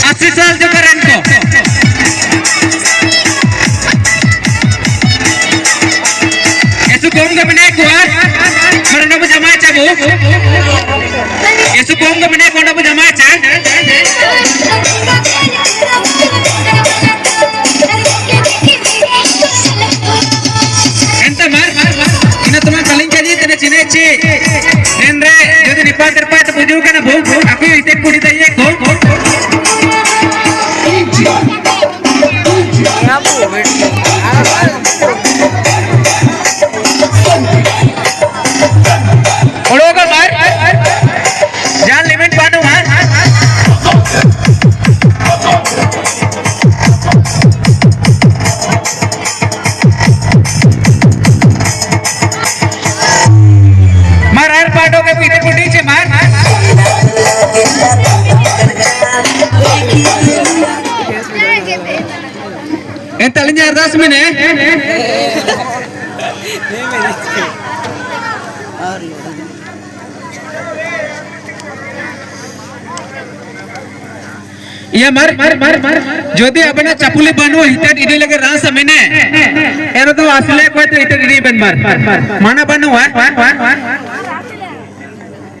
80 साल जो करें को ऐसु कौन का बने को मरना को जमा चाबू ऐसु कौन का बने को ना को जमा चा ಎಂತ ಮಾರ್ ಇನ್ನ ತುಮ ಕಲಿಂಕದಿ ತನೆ ಚಿನೇಚಿ ನೆನ್ರೆ ಜೊತೆ ನಿಪಾತ ಬುಜುಕನ ಭೂ ಅಕಿ ಇತೆ ಕುಡಿದಯ್ಯೆ ಕೋ ઓળોગા માર જાન લિમિટ પાડો માર मार हर पाटो के पीछे पुटी से मार en talinya ardas mene या मार ज्योति अपना चपुली बनवो हिता इडी लगे रास मने एनो तो असले कोई तो इते इडी बन मार माना बनवा